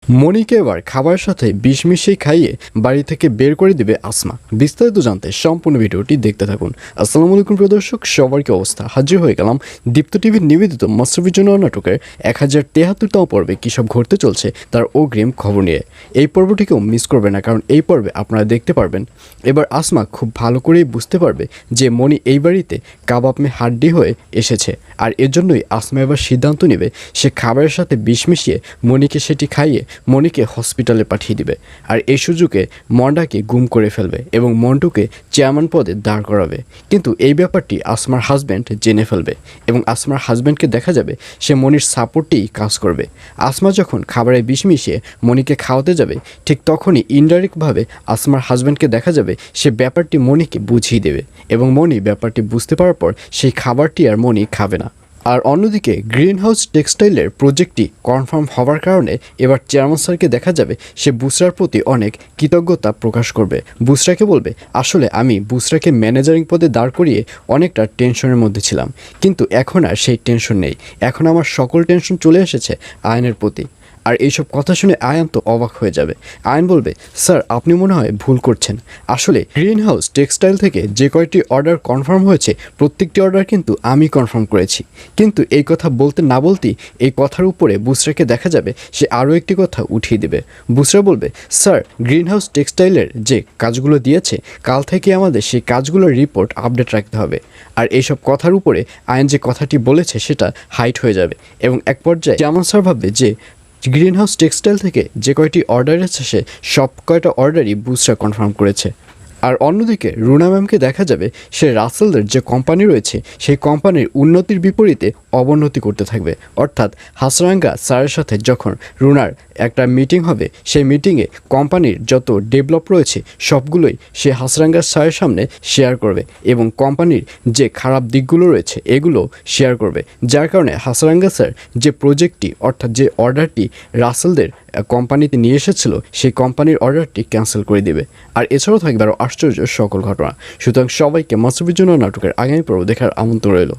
মনিকে এবার খাবারের সাথে বিষ মিশিয়ে খাইয়ে বাড়ি থেকে বের করে দিবে আসমা। বিস্তারিত জানতে সম্পূর্ণ ভিডিওটি দেখতে থাকুন। আসসালামু আলাইকুম প্রিয় দর্শক, সবার কি অবস্থা? হাজির হয়ে গেলাম দীপ্ত টিভির নিবেদিত মাস্টারফির জন্য নাটকের 1073তম পর্বে কী সব ঘটতে চলছে তার অগ্রিম খবর নিয়ে। এই পর্বটিকেও মিস করবে না, কারণ এই পর্বে আপনারা দেখতে পারবেন এবার আসমা খুব ভালো করেই বুঝতে পারবে যে মনি এই বাড়িতে কাবাব মে হাড্ডি হয়ে এসেছে, আর এর জন্যই আসমা এবার সিদ্ধান্ত নেবে সে খাবারের সাথে বিষ মিশিয়ে মনিকে সেটি খাইয়ে মনিকে হসপিটালে পাঠিয়ে দিবে। আর এই সুযোগে মন্ডাকে গুম করে ফেলবে এবং মন্টুকে চেয়ারম্যান পদে দাঁড় করাবে। কিন্তু এই ব্যাপারটি আসমার হাজব্যান্ড জেনে ফেলবে এবং আসমার হাজব্যান্ডকে দেখা যাবে সে মনির সাপোর্টেই কাজ করবে। আসমা যখন খাবারে বিষ মিশিয়ে মনিকে খাওয়াতে যাবে, ঠিক তখনই ইনডাইরেক্টভাবে আসমার হাজব্যান্ডকে দেখা যাবে সে ব্যাপারটি মনিকে বুঝিয়ে দেবে এবং মনি ব্যাপারটি বুঝতে পারার পর সেই খাবারটি আর মনি খাবে না। আর অন্যদিকে গ্রিন হাউস টেক্সটাইলের প্রজেক্টটি কনফার্ম হওয়ার কারণে এবার চেয়ারম্যান স্যারকে দেখা যাবে সে বুসরার প্রতি অনেক কৃতজ্ঞতা প্রকাশ করবে। বুসরাকে বলবে, আসলে আমি বুসরাকে ম্যানেজারিং পদে দাঁড় করিয়ে অনেকটা টেনশনের মধ্যে ছিলাম, কিন্তু এখন আর সেই টেনশন নেই। এখন আমার সকল টেনশন চলে এসেছে আয়নের প্রতি। আর এইসব কথা শুনে আয়ান তো অবাক হয়ে যাবে। আয়ান বলবে, স্যার আপনি মনে হয় ভুল করছেন। আসলে গ্রিন হাউস টেক্সটাইল থেকে যে কয়টি অর্ডার কনফার্ম হয়েছে প্রত্যেকটি অর্ডার কিন্তু আমি কনফার্ম করেছি। কিন্তু এই কথা বলতে না বলতেই এই কথার উপরে বুসরাকে দেখা যাবে সে আরও একটি কথা উঠিয়ে দেবে। বুসরা বলবে, স্যার গ্রিন হাউস টেক্সটাইলের যে কাজগুলো দিয়েছে কাল থেকে আমাদের সেই কাজগুলোর রিপোর্ট আপডেট রাখতে হবে। আর এইসব কথার উপরে আয়ান যে কথাটি বলেছে সেটা হাইট হয়ে যাবে এবং এক পর্যায়ে যেমন স্যার ভাববে যে গ্রিন হাউস টেক্সটাইল থেকে যে কয়টি অর্ডার এসেছে সব কয়টা অর্ডারই বুসরা কনফার্ম করেছে। আর অন্যদিকে রুনা ম্যামকে দেখা যাবে সে রাসেলদের যে কোম্পানি রয়েছে সেই কোম্পানির উন্নতির বিপরীতে অবনতি করতে থাকবে। অর্থাৎ হাসরাঙ্গা স্যারের সাথে যখন রুনার একটা মিটিং হবে, সেই মিটিংয়ে কোম্পানির যত ডেভেলপ রয়েছে সবগুলোই সে হাসরাঙ্গা স্যারের সামনে শেয়ার করবে এবং কোম্পানির যে খারাপ দিকগুলো রয়েছে এগুলো শেয়ার করবে। যার কারণে হাসরাঙ্গা স্যার যে প্রজেক্টটি অর্থাৎ যে অর্ডারটি রাসেলদের কোম্পানিতে নিয়ে এসেছিল সেই কোম্পানির অর্ডারটি ক্যান্সেল করে দেবে। আর এছাড়াও থাকবে আরও আশ্চর্য সকল ঘটনা। সুতরাং সবাইকে মাস্টারফির জন্য নাটকের আগামী পর্ব দেখার আমন্ত্রণ রইল।